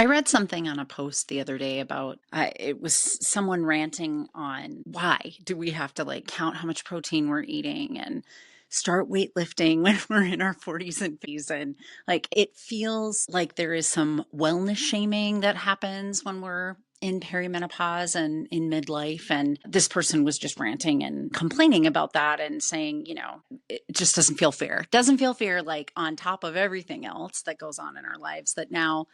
I read something on a post the other day about it was someone ranting on why do we have to count how much protein we're eating and start weightlifting when we're in our 40s and 50s, and it feels like there is some wellness shaming that happens when we're in perimenopause and in midlife. And this person was just ranting and complaining about that and saying, it just doesn't feel fair. Doesn't feel fair, like on top of everything else that goes on in our lives, that now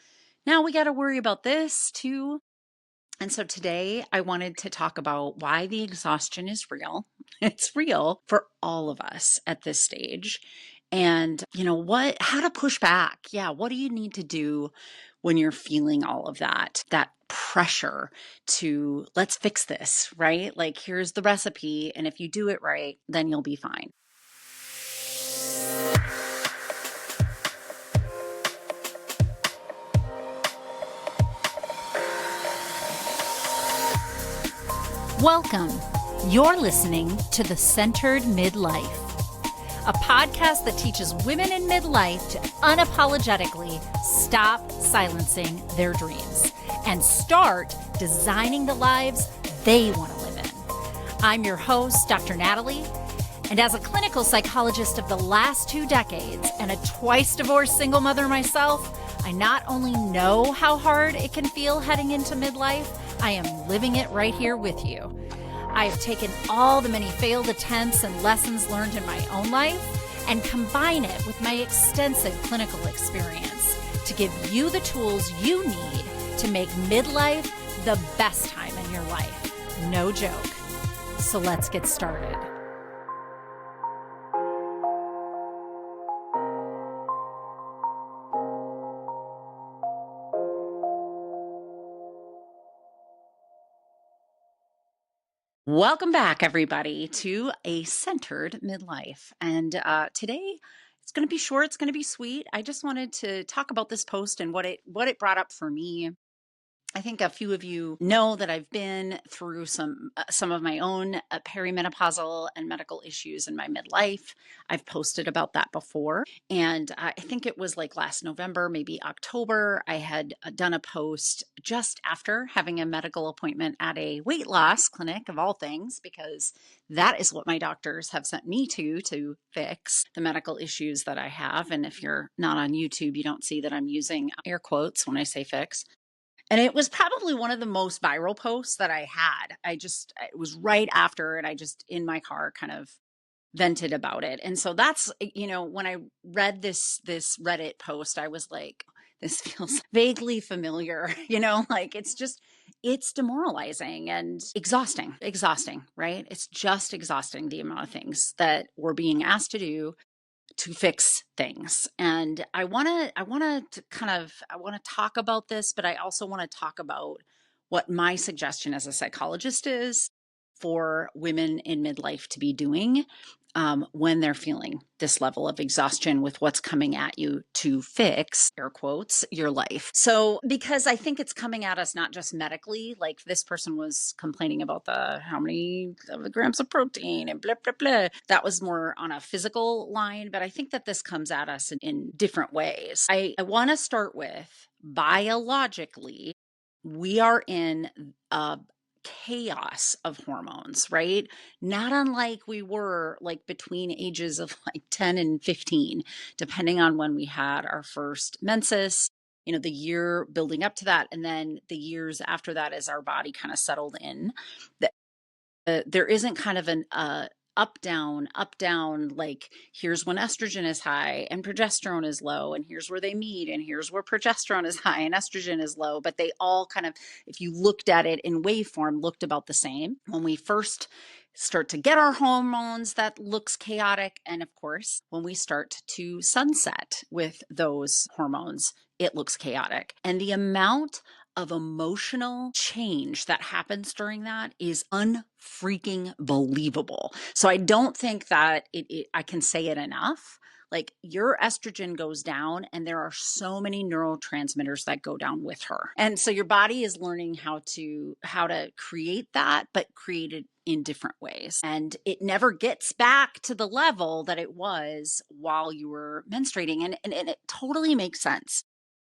we got to worry about this too. And so today I wanted to talk about why the exhaustion is real. It's real for all of us at this stage. And how to push back. Yeah. What do you need to do when you're feeling all of that pressure to let's fix this, right? Like, here's the recipe. And if you do it right, then you'll be fine. Welcome. You're listening to The Centered Midlife, a podcast that teaches women in midlife to unapologetically stop silencing their dreams and start designing the lives they want to live in. I'm your host, Dr. Natalie, and as a clinical psychologist of the last 2 decades and a twice divorced single mother myself, I not only know how hard it can feel heading into midlife, I am living it right here with you. I have taken all the many failed attempts and lessons learned in my own life and combine it with my extensive clinical experience to give you the tools you need to make midlife the best time in your life. No joke. So let's get started. Welcome back, everybody, to A Centered Midlife. And today it's going to be short. It's going to be sweet. I just wanted to talk about this post and what it brought up for me. I think a few of you know that I've been through some of my own perimenopausal and medical issues in my midlife. I've posted about that before. And I think it was like last November, maybe October, I had done a post just after having a medical appointment at a weight loss clinic, of all things, because that is what my doctors have sent me to fix the medical issues that I have. And if you're not on YouTube, you don't see that I'm using air quotes when I say fix. And it was probably one of the most viral posts that I had. It was right after, and I just in my car kind of vented about it. And so that's, when I read this Reddit post, I was like, this feels vaguely familiar, it's demoralizing and exhausting, right? It's just exhausting, the amount of things that we're being asked to do to fix things. And I want to talk about this, but I also want to talk about what my suggestion as a psychologist is for women in midlife to be doing when they're feeling this level of exhaustion with what's coming at you to fix, air quotes, your life. So, because I think it's coming at us not just medically, like this person was complaining about the how many grams of protein and blah, blah, blah. That was more on a physical line, but I think that this comes at us in different ways. I want to start with biologically, we are in a chaos of hormones, right? Not unlike we were like between ages of like 10 and 15, depending on when we had our first menses, the year building up to that. And then the years after that, as our body kind of settled in, there isn't kind of an up down, like here's when estrogen is high and progesterone is low, and here's where they meet, and here's where progesterone is high and estrogen is low. But they all kind of, if you looked at it in waveform, looked about the same. When we first start to get our hormones, that looks chaotic. And of course, when we start to sunset with those hormones, it looks chaotic. And the amount of emotional change that happens during that is unfreaking believable. So I don't think that I can say it enough. Like, your estrogen goes down, and there are so many neurotransmitters that go down with her. And so your body is learning how to create that, but create it in different ways. And it never gets back to the level that it was while you were menstruating. And it totally makes sense.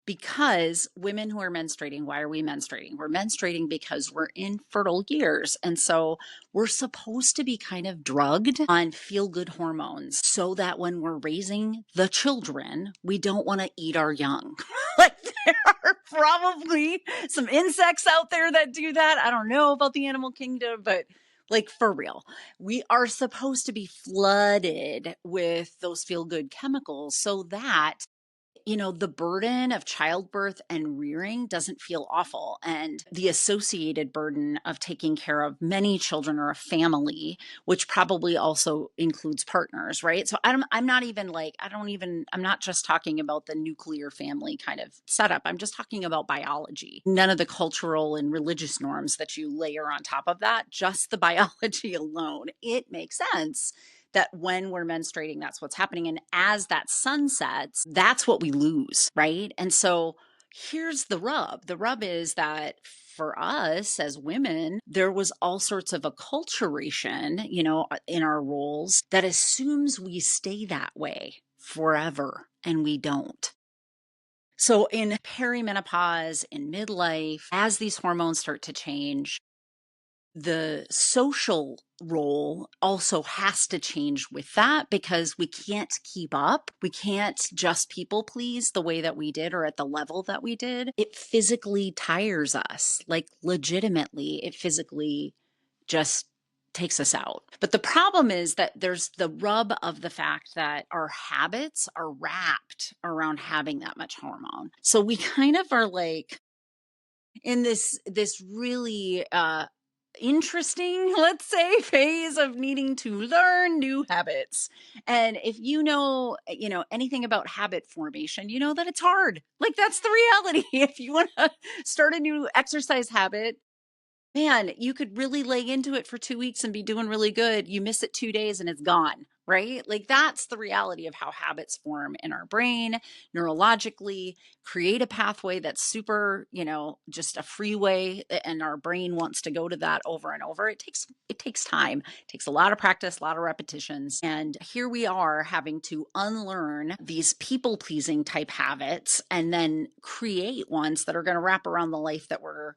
Because women who are menstruating, why are we menstruating? We're menstruating because we're in fertile years. And so we're supposed to be kind of drugged on feel good hormones so that when we're raising the children, we don't want to eat our young. Like there are probably some insects out there that do that. I don't know about the animal kingdom, but like for real, we are supposed to be flooded with those feel good chemicals so that the burden of childbirth and rearing doesn't feel awful. And the associated burden of taking care of many children or a family, which probably also includes partners, right? So I'm not even like, I'm not just talking about the nuclear family kind of setup. I'm just talking about biology. None of the cultural and religious norms that you layer on top of that, just the biology alone. It makes sense that when we're menstruating, that's what's happening. And as that sun sets, that's what we lose, right? And so here's the rub. The rub is that for us as women, there was all sorts of acculturation, in our roles that assumes we stay that way forever, and we don't. So in perimenopause, in midlife, as these hormones start to change, the social role also has to change with that because we can't keep up. We can't just people please the way that we did or at the level that we did. It physically tires us, like legitimately, it physically just takes us out. But the problem is that there's the rub of the fact that our habits are wrapped around having that much hormone. So we kind of are like in this really interesting, let's say, phase of needing to learn new habits. And if anything about habit formation, you know that it's hard. Like that's the reality. If you want to start a new exercise habit, man, you could really lay into it for 2 weeks and be doing really good. You miss it 2 days and it's gone, right? Like that's the reality of how habits form in our brain, neurologically, create a pathway that's super, just a freeway. And our brain wants to go to that over and over. It takes time. It takes a lot of practice, a lot of repetitions. And here we are having to unlearn these people pleasing type habits and then create ones that are going to wrap around the life that we're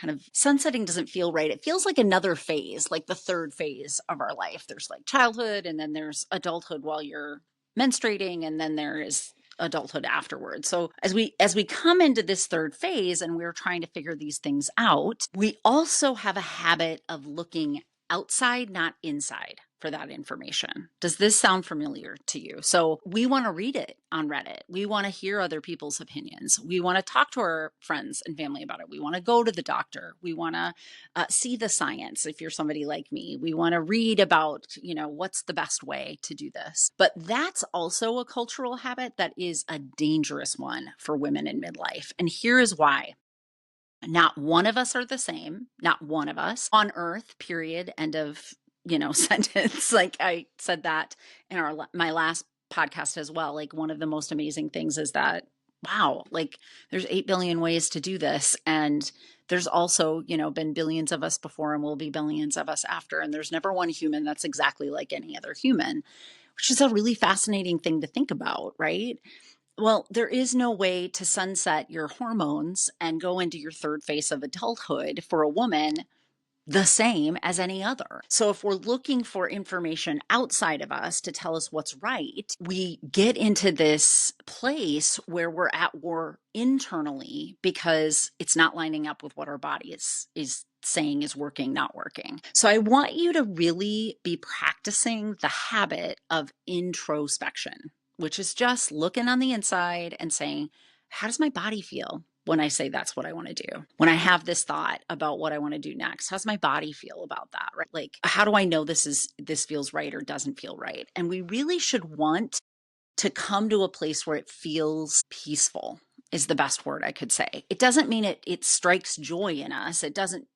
kind of sunsetting. Doesn't feel right. It feels like another phase, like the third phase of our life. There's like childhood, and then there's adulthood while you're menstruating, and then there is adulthood afterwards. So as we come into this third phase and we're trying to figure these things out, we also have a habit of looking outside, not inside, for that information. Does this sound familiar to you? So we want to read it on Reddit. We want to hear other people's opinions. We want to talk to our friends and family about it. We want to go to the doctor. We want to see the science. If you're somebody like me, we want to read about, what's the best way to do this. But that's also a cultural habit that is a dangerous one for women in midlife. And here is why. Not one of us are the same. Not one of us on earth, period, end of, sentence. Like I said that in my last podcast as well. Like one of the most amazing things is that, wow, like there's 8 billion ways to do this. And there's also, been billions of us before and will be billions of us after. And there's never one human that's exactly like any other human, which is a really fascinating thing to think about, right? Well, there is no way to sunset your hormones and go into your third phase of adulthood for a woman the same as any other. So if we're looking for information outside of us to tell us what's right, we get into this place where we're at war internally because it's not lining up with what our body is saying is working, not working. So I want you to really be practicing the habit of introspection, which is just looking on the inside and saying, how does my body feel when I say that's what I want to do? When I have this thought about what I want to do next, how's my body feel about that? Right? Like, how do I know this feels right or doesn't feel right? And we really should want to come to a place where it feels peaceful is the best word I could say. It doesn't mean it strikes joy in us. It doesn't,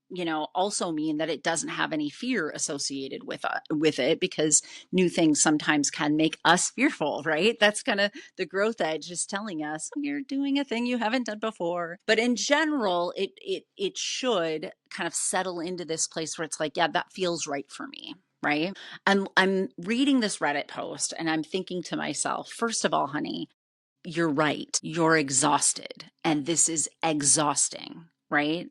also mean that it doesn't have any fear associated with it, because new things sometimes can make us fearful, right? That's kind of the growth edge is telling us you're doing a thing you haven't done before. But in general, it should kind of settle into this place where it's like, yeah, that feels right for me. Right. I'm reading this Reddit post and I'm thinking to myself, first of all, honey, you're right. You're exhausted, and this is exhausting, right?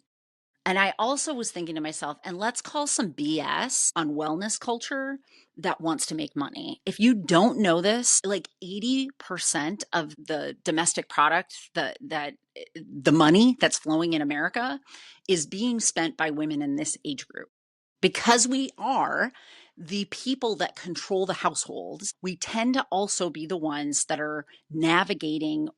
And I also was thinking to myself, and let's call some BS on wellness culture that wants to make money. If you don't know this, like 80% of the domestic product that the money that's flowing in America is being spent by women in this age group. Because we are the people that control the households, we tend to also be the ones that are navigating,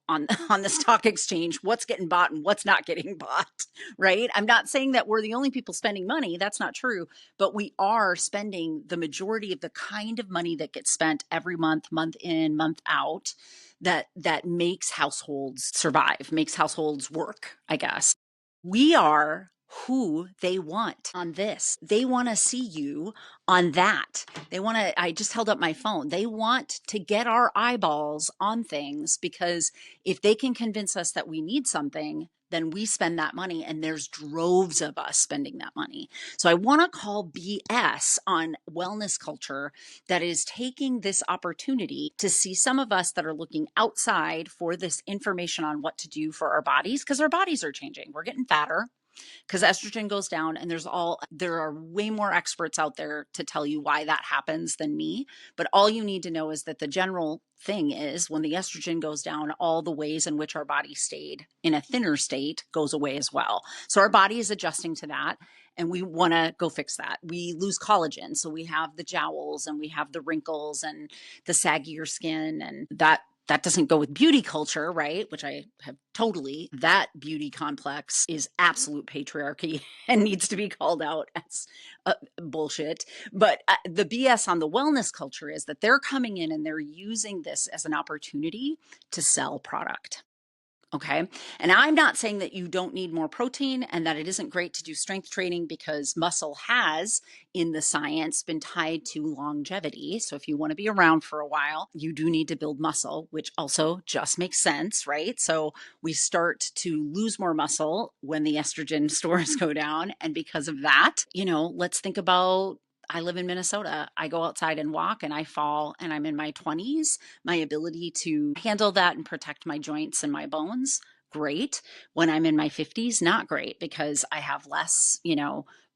on on the stock exchange, what's getting bought and what's not getting bought, right? I'm not saying that we're the only people spending money. That's not true, but we are spending the majority of the kind of money that gets spent every month, month in, month out, that makes households survive, makes households work, I guess. We are who they want on this. They want to see you on that. I just held up my phone. They want to get our eyeballs on things because if they can convince us that we need something, then we spend that money and there's droves of us spending that money. So I want to call BS on wellness culture that is taking this opportunity to see some of us that are looking outside for this information on what to do for our bodies because our bodies are changing. We're getting fatter because estrogen goes down, and there are way more experts out there to tell you why that happens than me. But all you need to know is that the general thing is when the estrogen goes down, all the ways in which our body stayed in a thinner state goes away as well. So our body is adjusting to that, and we want to go fix that. We lose collagen, so we have the jowls and we have the wrinkles and the saggier skin, and that doesn't go with beauty culture, right? Which I have totally. That beauty complex is absolute patriarchy and needs to be called out as bullshit. But the BS on the wellness culture is that they're coming in and they're using this as an opportunity to sell product. Okay. And I'm not saying that you don't need more protein and that it isn't great to do strength training because muscle has, in the science, been tied to longevity. So if you want to be around for a while, you do need to build muscle, which also just makes sense, right? So we start to lose more muscle when the estrogen stores go down. And because of that, let's think about I live in Minnesota. I go outside and walk and I fall and I'm in my 20s. My ability to handle that and protect my joints and my bones, great. When I'm in my 50s, not great because I have less,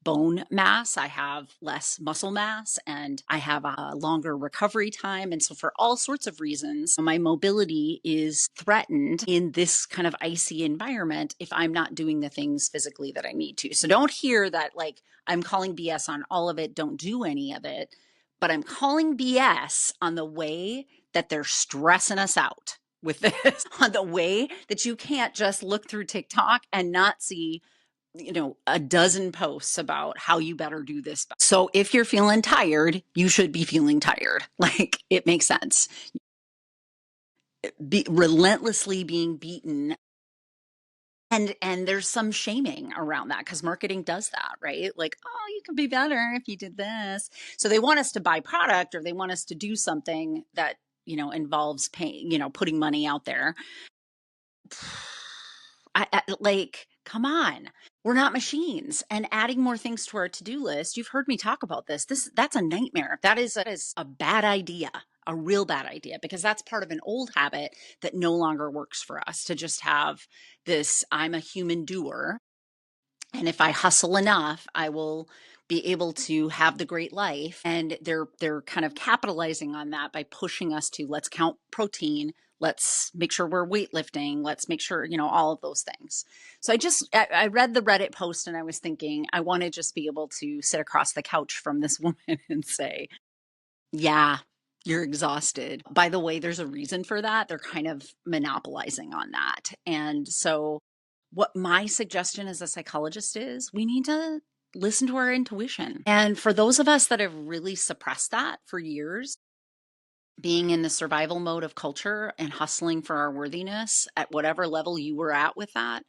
bone mass, I have less muscle mass, and I have a longer recovery time. And so, for all sorts of reasons, my mobility is threatened in this kind of icy environment if I'm not doing the things physically that I need to. So, don't hear that like I'm calling BS on all of it, don't do any of it, but I'm calling BS on the way that they're stressing us out with this, on the way that you can't just look through TikTok and not see a dozen posts about how you better do this. So if you're feeling tired, you should be feeling tired. Like it makes sense. Relentlessly being beaten. And there's some shaming around that because marketing does that, right? Like, oh, you could be better if you did this. So they want us to buy product or they want us to do something that, involves paying, putting money out there. Like, come on. We're not machines. And adding more things to our to-do list, you've heard me talk about this. That's a nightmare. That is a bad idea, a real bad idea, because that's part of an old habit that no longer works for us to just have this, I'm a human doer. And if I hustle enough, I will be able to have the great life. And they're kind of capitalizing on that by pushing us to let's count protein, let's make sure we're weightlifting, let's make sure, all of those things. So I read the Reddit post and I was thinking I want to just be able to sit across the couch from this woman and say, yeah, you're exhausted. By the way, there's a reason for that. They're kind of monopolizing on that. And so what my suggestion as a psychologist is, we need to listen to our intuition. And for those of us that have really suppressed that for years, being in the survival mode of culture and hustling for our worthiness at whatever level you were at with that,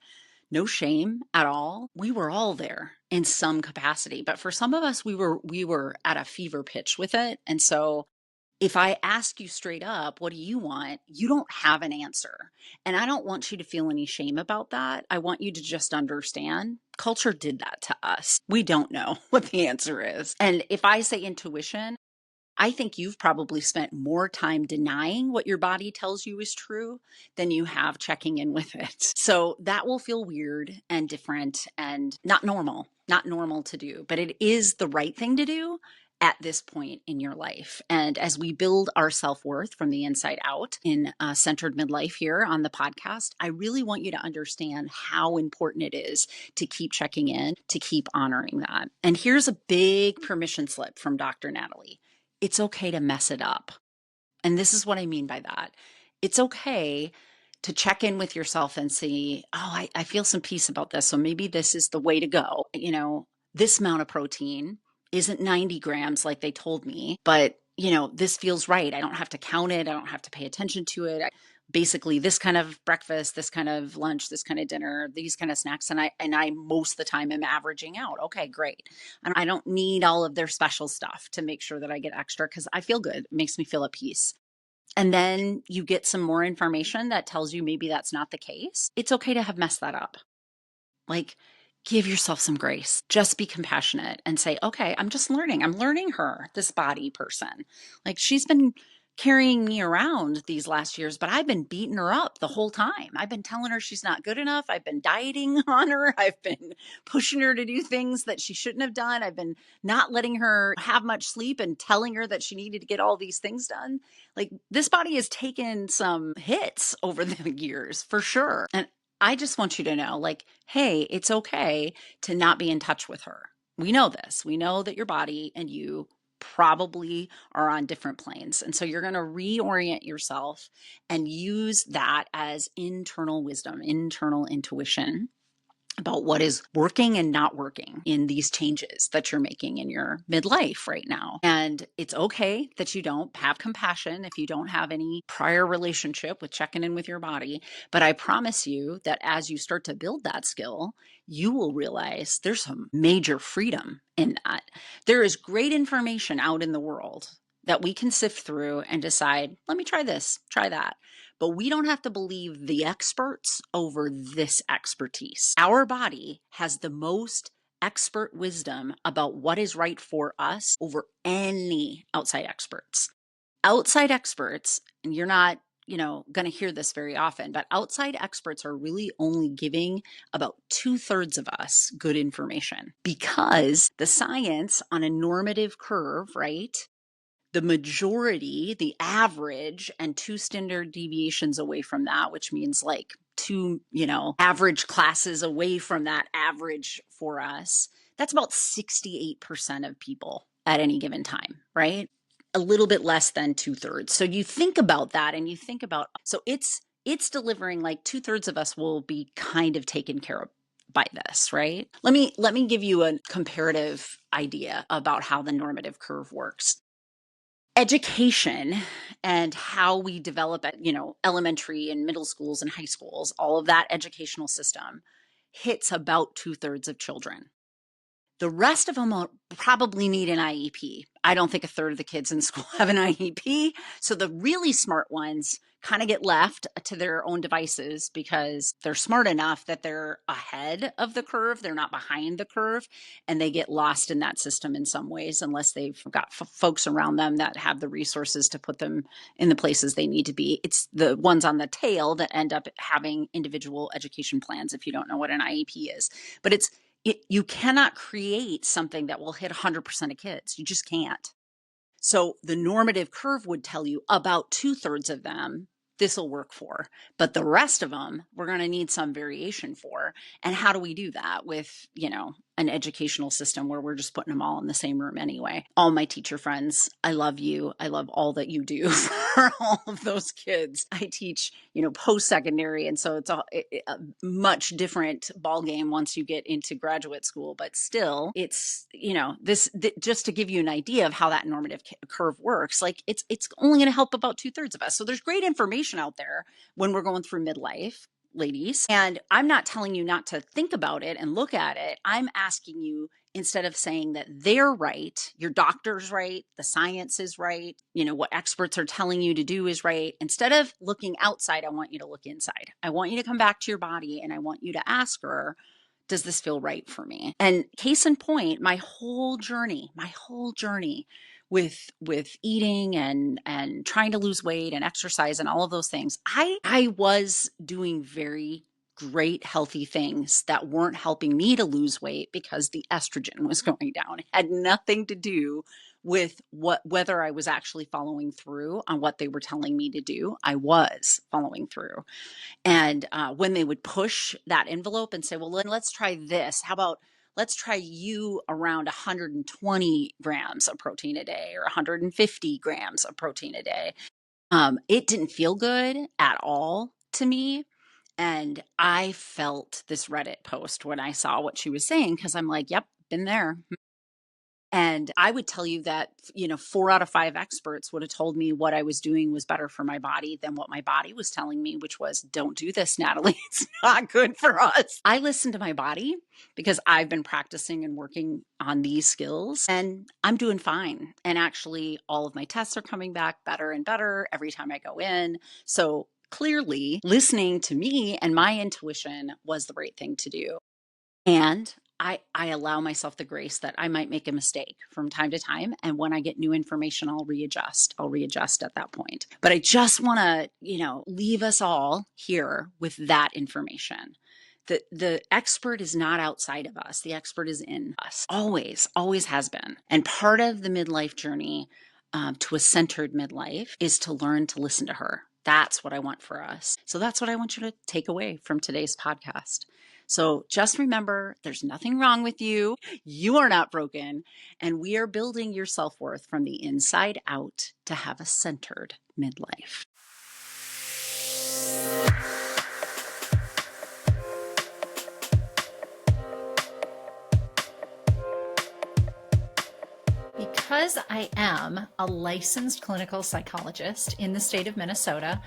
no shame at all. We were all there in some capacity, but for some of us, we were at a fever pitch with it. And so if I ask you straight up, what do you want? You don't have an answer. And I don't want you to feel any shame about that. I want you to just understand culture did that to us. We don't know what the answer is. And if I say intuition, I think you've probably spent more time denying what your body tells you is true than you have checking in with it. So that will feel weird and different and not normal to do, but it is the right thing to do at this point in your life. And as we build our self worth from the inside out in Centered Midlife here on the podcast, I really want you to understand how important it is to keep checking in, to keep honoring that. And here's a big permission slip from Dr. Natalie. It's okay to mess it up. And this is what I mean by that. It's okay to check in with yourself and see, oh, I feel some peace about this. So maybe this is the way to go. This amount of protein isn't 90 grams like they told me, but this feels right. I don't have to count it. I don't have to pay attention to it. Basically this kind of breakfast, this kind of lunch, this kind of dinner, these kind of snacks. And I most of the time am averaging out. Okay, great. I don't need all of their special stuff to make sure that I get extra because I feel good. It makes me feel at peace. And then you get some more information that tells you maybe that's not the case. It's okay to have messed that up. Like, give yourself some grace. Just be compassionate and say, okay, I'm just learning. I'm learning her, this body person. Like, she's been carrying me around these last years, but I've been beating her up the whole time. I've been telling her she's not good enough. I've been dieting on her. I've been pushing her to do things that she shouldn't have done. I've been not letting her have much sleep and telling her that she needed to get all these things done. Like, this body has taken some hits over the years for sure. And I just want you to know, like, hey, it's okay to not be in touch with her. We know this. We know that your body and you probably are on different planes. And so you're going to reorient yourself and use that as internal wisdom, internal intuition about what is working and not working in these changes that you're making in your midlife right now. And it's okay that you don't have compassion if you don't have any prior relationship with checking in with your body. But I promise you that as you start to build that skill, you will realize there's some major freedom in that. There is great information out in the world that we can sift through and decide, let me try this, try that. But we don't have to believe the experts over this expertise. Our body has the most expert wisdom about what is right for us over any outside experts. Outside experts, and you're not, going to hear this very often, but outside experts are really only giving about 2/3 of us good information because the science on a normative curve, right? The majority, the average, and 2 standard deviations away from that, which means like 2, average classes away from that average for us, that's about 68% of people at any given time, right? A little bit less than 2/3. So you think about that and you think about, so it's delivering like 2/3 of us will be kind of taken care of by this, right? Let me give you a comparative idea about how the normative curve works. Education and how we develop at, elementary and middle schools and high schools, all of that educational system hits about 2/3 of children. The rest of them probably need an IEP. I don't think 1/3 of the kids in school have an IEP. So the really smart ones kind of get left to their own devices because they're smart enough that they're ahead of the curve. They're not behind the curve, and they get lost in that system in some ways unless they've got folks around them that have the resources to put them in the places they need to be. It's the ones on the tail that end up having individual education plans if you don't know what an IEP is. But you cannot create something that will hit 100% of kids. You just can't. So the normative curve would tell you about 2/3 of them, this will work for. But the rest of them, we're going to need some variation for. And how do we do that with, an educational system where we're just putting them all in the same room anyway? All my teacher friends, I love you. I love all that you do for all of those kids. I teach, post-secondary. And so it's a much different ballgame once you get into graduate school. But still, it's, just to give you an idea of how that normative curve works, like it's only going to help about 2/3 of us. So there's great information out there when we're going through midlife, ladies. And I'm not telling you not to think about it and look at it. I'm asking you, instead of saying that they're right, your doctor's right, the science is right, what experts are telling you to do is right. Instead of looking outside, I want you to look inside. I want you to come back to your body and I want you to ask her, does this feel right for me? And case in point, my whole journey with eating and trying to lose weight and exercise and all of those things, I was doing very great healthy things that weren't helping me to lose weight because the estrogen was going down. It had nothing to do with whether I was actually following through on what they were telling me to do. I was following through. And when they would push that envelope and say, well, let's try this. How about let's try you around 120 grams of protein a day or 150 grams of protein a day. It didn't feel good at all to me. And I felt this Reddit post when I saw what she was saying, because I'm like, yep, been there. And I would tell you that, 4 out of 5 experts would have told me what I was doing was better for my body than what my body was telling me, which was, don't do this, Natalie. It's not good for us. I listened to my body because I've been practicing and working on these skills, and I'm doing fine. And actually, all of my tests are coming back better and better every time I go in. So clearly, listening to me and my intuition was the right thing to do. And I allow myself the grace that I might make a mistake from time to time. And when I get new information, I'll readjust. I'll readjust at that point. But I just want to, leave us all here with that information. The expert is not outside of us. The expert is in us. Always, always has been. And part of the midlife journey to a centered midlife is to learn to listen to her. That's what I want for us. So that's what I want you to take away from today's podcast. So just remember, there's nothing wrong with you. You are not broken. And we are building your self-worth from the inside out to have a centered midlife. Because I am a licensed clinical psychologist in the state of Minnesota,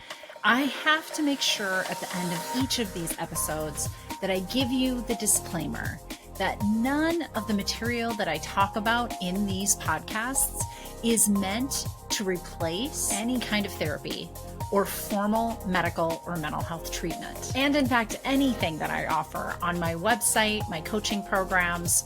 I have to make sure at the end of each of these episodes that I give you the disclaimer that none of the material that I talk about in these podcasts is meant to replace any kind of therapy or formal medical or mental health treatment. And in fact, anything that I offer on my website, my coaching programs,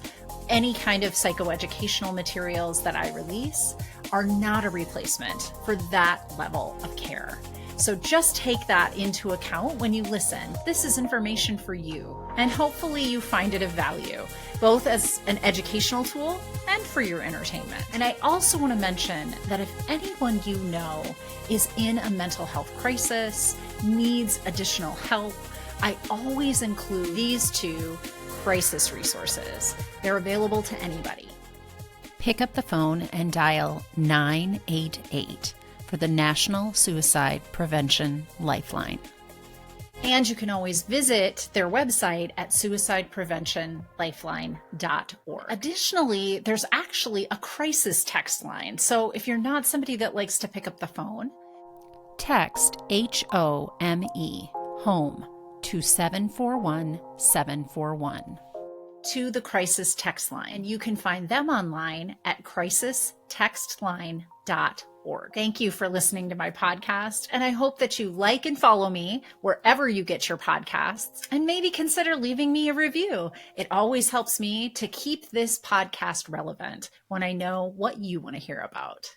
any kind of psychoeducational materials that I release are not a replacement for that level of care. So just take that into account when you listen. This is information for you, and hopefully you find it of value, both as an educational tool and for your entertainment. And I also want to mention that if anyone you know is in a mental health crisis, needs additional help, I always include these 2 crisis resources. They're available to anybody. Pick up the phone and dial 988 for the National Suicide Prevention Lifeline. And you can always visit their website at suicidepreventionlifeline.org. Additionally, there's actually a crisis text line. So if you're not somebody that likes to pick up the phone, text HOME, home, to 741-741 to the crisis text line. And you can find them online at crisistextline.org. Thank you for listening to my podcast. And I hope that you like and follow me wherever you get your podcasts, and maybe consider leaving me a review. It always helps me to keep this podcast relevant when I know what you want to hear about.